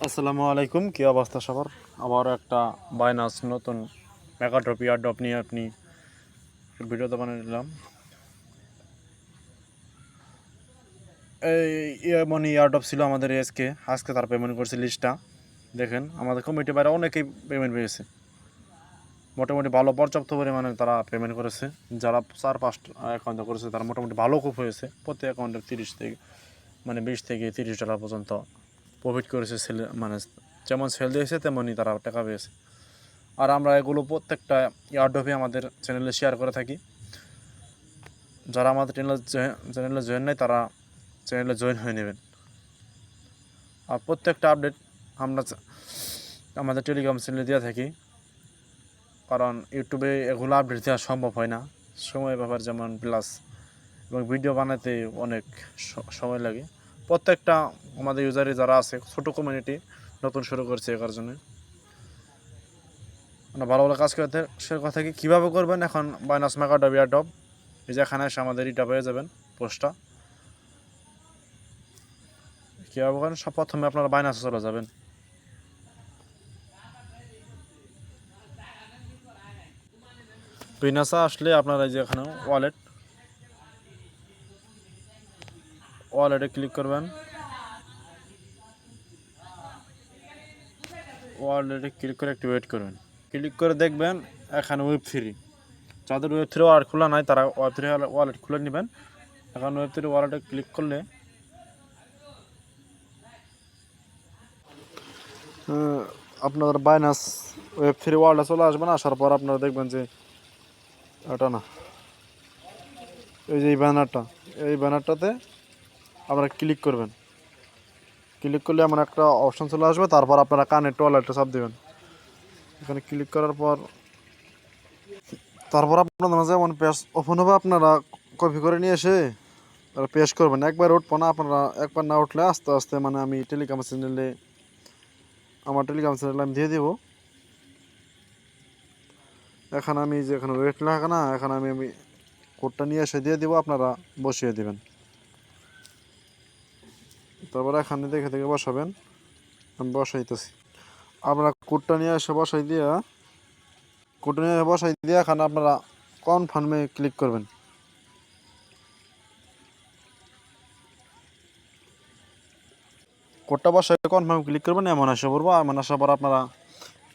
আসসালামু আলাইকুম, কী অবস্থা সবার? আবার একটা বাইনাস নতুন মেগাড্রপ ইয়ারড্রপ নিয়ে আপনি ভিডিওতে বানিয়ে নিলাম। এই মানে ইয়ারড্রপ ছিল আমাদের আজকে তার পেমেন্ট করছে লিস্টটা দেখেন। আমাদের কমিটি বাইরে অনেকেই পেমেন্ট পেয়েছে, মোটামুটি ভালো পর্যাপ্ত পরিমাণে তারা পেমেন্ট করেছে। যারা 4-5 অ্যাকাউন্টে করেছে তারা মোটামুটি ভালো খুব হয়েছে। প্রতি অ্যাকাউন্টে 30 থেকে মানে $20 থেকে $30 পর্যন্ত প্রফিট করেছে। সেল মানে যেমন সেল দিয়েছে তেমনই তারা টাকা পেয়েছে। আর আমরা এগুলো প্রত্যেকটা ইয়ারড্রপে আমাদের চ্যানেলে শেয়ার করে থাকি। যারা আমাদের চ্যানেলে জয়েন নেয় তারা চ্যানেলে জয়েন হয়ে নেবেন। আর প্রত্যেকটা আপডেট আমরা আমাদের টেলিগ্রাম চ্যানেলে দেওয়া থাকি, কারণ ইউটিউবে এগুলো আপডেট দেওয়া সম্ভব হয় না, সময় ব্যাপার যেমন প্লাস, এবং ভিডিও বানাতে অনেক সময় লাগে। প্রত্যেকটা আমাদের ইউজারে যারা আছে, ছোটো কমিউনিটি নতুন শুরু করছে এর জন্য আমরা ভালো ভালো কাজ করতে সে কথা কি কীভাবে করবেন। এখন বাইনাস মেগাড্রপ ইয়ারড্রপ এই যে এখানে এসে আমাদের এটা পেয়ে যাবেন পোস্টটা। কীভাবে করেন, সব প্রথমে আপনারা বাইনাসে চলে যাবেন। বাইনাসে আসলে আপনারা এই যে এখানে ওয়ালেটে ক্লিক করবেন। ওয়ালেটে ক্লিক করে একটু ওয়েট করবেন। ক্লিক করে দেখবেন এখানে ওয়েব3, যাদের ওয়েব3 ওয়ালেট খোলা নাই তারা ওয়েব3 ওয়ালেট খুলে নেবেন। এখন ওয়েব3 ওয়ালেটে ক্লিক করলে আপনাদের বাইনাস ওয়েব3 ওয়ালেটে চলে আসবেন। আসার পর আপনারা দেখবেন যে এটা না, এই যে এই ব্যানারটাতে আপনারা ক্লিক করবেন। ক্লিক করলে এমন একটা অপশন চলে আসবে, তারপর আপনারা কানেক্ট ওয়ালেটে চাপ দেবেন। এখানে ক্লিক করার পর তারপর আপনাদের মাঝে যেমন পেজ ওপেন হবে, আপনারা কপি করে নিয়ে এসে তারা পেস্ট করবেন। একবার উঠবো না, আপনারা একবার না উঠলে আস্তে আস্তে মানে আমি আমার টেলিগ্রাম চ্যানেলে আমি দিয়ে দেবো। এখন আমি যে এখানে ওয়েট লেখা না, এখন আমি কোডটা নিয়ে এসে দিয়ে দেবো, আপনারা বসিয়ে দেবেন। তারপর এখানে দেখে দেখে বসাবেন। আমি বসাইতেছি। আপনারা কোডটা নিয়ে এসে বসাই দিয়ে এখানে আপনারা কনফার্মে ক্লিক করবেন। কোডটা বসাই কনফার্ম ক্লিক করবেন। এমন আসা পড়বো, এমন আসার পর আপনারা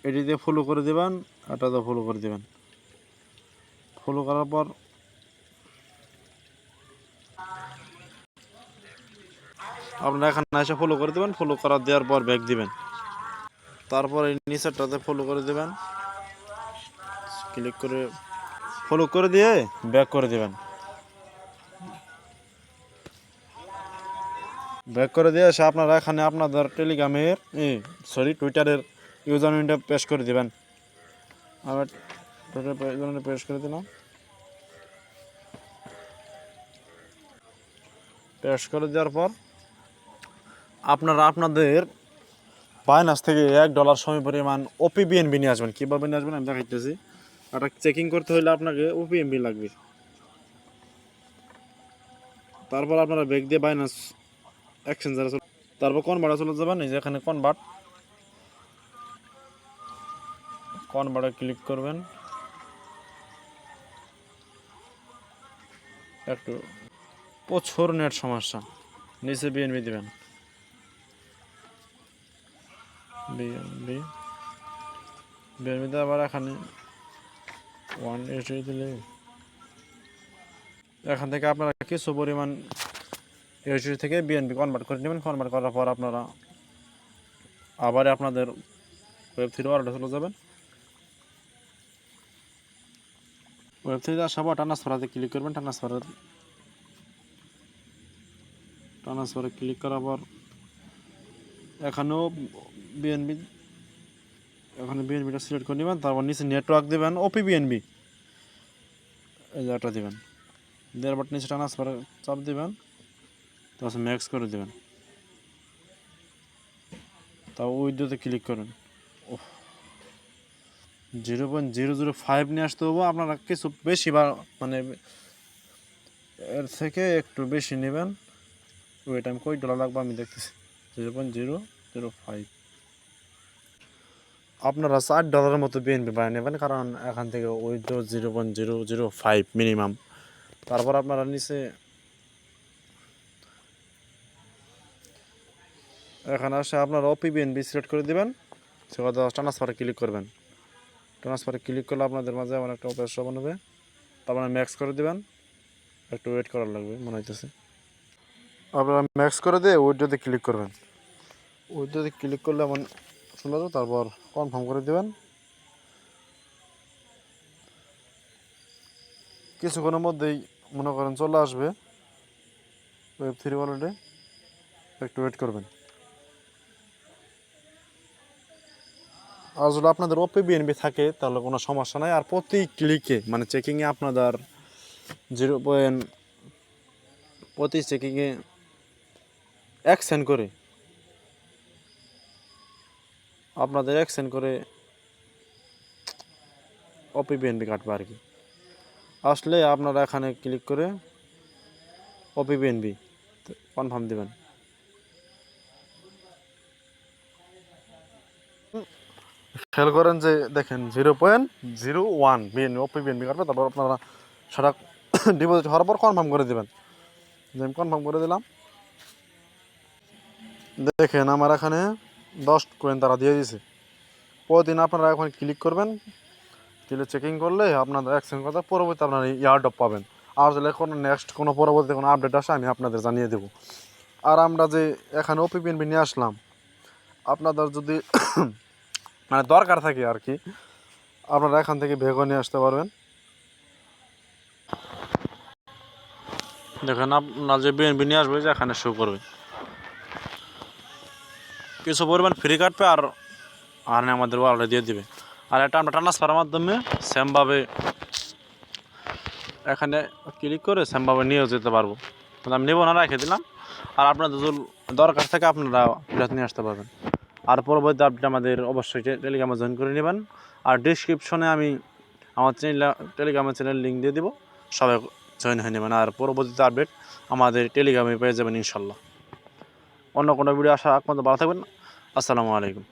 এটি দিয়ে ফলো করে দেবেন, এটা দিয়ে ফলো করে দেবেন। ফলো করার পর আপনারা এখানে এসে ফলো করে দেবেন। ফলো করা দেওয়ার পর ব্যাক দিবেন। তারপর এই নিচেরটাতে ফলো করে দেবেন। ক্লিক করে ফলো করে দিয়ে ব্যাক করে দেবেন। ব্যাক করে দিয়ে এসে আপনারা এখানে আপনাদের টেলিগ্রামের টুইটারের ইউজার নেমটা পেস্ট করে দেবেন। আমি টুইটার পেস্ট করে দিলাম। পেস্ট করে দেওয়ার পর আপনারা আপনাদের বাইনাস থেকে $1 সময় পরিমাণ ওপিবিএনবি নিয়ে আসবেন। কীভাবে নিয়ে আসবেন আমি দেখাইতেছি। এটা চেকিং করতে হলে আপনাকে ওপিএনবি লাগবে। তারপর আপনারা ব্যাক দিয়ে বাইনাস এক্সচেঞ্জারে তারপর কনভার্টে চলে যাবেন। এই যে এখানে কনভার্টে ক্লিক করবেন। একটু প্রচুর নেট সমস্যা, নিচে বিএনবি দেবেন। বিএনবিতে আবার এখানে 180 দিলে এখান থেকে আপনারা কিছু পরিমাণ ইউএসডি থেকে বিএনবি কনভার্ট করে নেবেন। কনভার্ট করার পর আপনারা আবার আপনাদের ওয়েব3 ওয়ালেটে চলে যাবেন। ওয়েব3 আসার পর ট্রান্সফারে ক্লিক করবেন। ট্রান্সফারে ক্লিক করার পর এখানেও বিএনবিটা সিলেক্ট করে নেবেন। তারপর নিচে নেটওয়ার্ক দেবেন, ওপিবিএনবি এই যে এটা দেবেন। দেওয়ার পর নিচে ট্রান্সফারে চাপ দেবেন, তারপর ম্যাক্স করে দেবেন। তাও উইথড্রোতে ক্লিক করেন। 0.005 নিয়ে আসতে হবে। আপনারা কিছু বেশি বা মানে এর থেকে একটু বেশি নেবেন। ওয়েট আমি কই ডলার লাগবে আমি দেখতেছি। 0.005 আপনারা $4 মতো বিএনপি বানিয়ে নেবেন, কারণ এখান থেকে উইথড্র 0.005 মিনিমাম। তারপর আপনারা নিচে এখানে আসে আপনারা ওপি বিএনপি সিলেক্ট করে দেবেন, সেখানে ট্রান্সফারে ক্লিক করবেন। ট্রান্সফারে ক্লিক করলে আপনাদের মাঝে এমন একটা অপশন হবে, তারপরে ম্যাক্স করে দেবেন। একটু ওয়েট করার লাগবে মনে হইতেছে। আপনারা ম্যাক্স করে দিয়ে উইথড্রোতে ক্লিক করবেন। উইথড্রোতে ক্লিক করলে এমন চলে যাবে, তারপর কনফার্ম করে দেবেন। কিছুক্ষণের মধ্যেই মনে করেন চলে আসবে Web3 ওয়ালেটে, একটু ওয়েট করবেন। আর যদি আপনাদের ওপি বিএনপি থাকে তাহলে কোনো সমস্যা নাই। আর প্রতি ক্লিকে মানে চেকিংয়ে আপনাদের 0. প্রতি চেকিংয়ে 1 সেন্ট করে আপনাদের 1 সেন্ট করে ওপি বিএনপি কাটবে আর কি। আসলে আপনারা এখানে ক্লিক করে ওপি বিএনপি কনফার্ম দেবেন। খেয়াল করেন যে দেখেন 0.01 বিএনপি ওপি বিএনপি কাটবে, তারপর আপনারা সেটা ডিপোজিট হওয়ার পর কনফার্ম করে দেবেন। যে আমি কনফার্ম করে দিলাম, দেখেন আমার এখানে 10 কয়েন তারা দিয়ে দিয়েছে। প্রতিদিন আপনারা এখন ক্লিক করবেন, ক্লিক চেকিং করলে আপনাদের অ্যাকশন কথা পরবর্তী আপনারা ইয়ারড্রপ পাবেন। আর যদি কোনো নেক্সট কোনো পরবর্তী কোনো আপডেট আসে আমি আপনাদের জানিয়ে দেবো। আর আমরা যে এখানে ওপি বিএনপি নিয়ে আসলাম, আপনাদের যদি মানে দরকার থাকে আর কি, আপনারা এখান থেকে ভেগো নিয়ে আসতে পারবেন। দেখেন আপনার যে বিএনপি নিয়ে আসবে যে এখানে শো করবে, কিছু পরিমাণ ফ্রি কাটবে আর আমাদের ওয়ালেটে দিয়ে দিবে। আর এটা আমরা ট্রান্সফারের মাধ্যমে সেমভাবে এখানে ক্লিক করে সেমভাবে নিয়েও যেতে পারবো। আমি নেবো না, রেখে দিলাম। আর আপনাদের যদি দরকার থাকে আপনারা ফেরত নিয়ে আসতে পারবেন। আর পরবর্তী আপডেট আমাদের অবশ্যই টেলিগ্রামে জয়েন করে নেবেন। আর ডিসক্রিপশনে আমি আমার টেলিগ্রামের চ্যানেল লিঙ্ক দিয়ে দিব, সবাই জয়েন হয়ে নেবেন। আর পরবর্তীতে আপডেট আমাদের টেলিগ্রামে পেয়ে যাবেন ইনশাল্লাহ। অন্য কোনো ভিডিও আসা পর্যন্ত ভালো থাকবেন। আসসালামু আলাইকুম।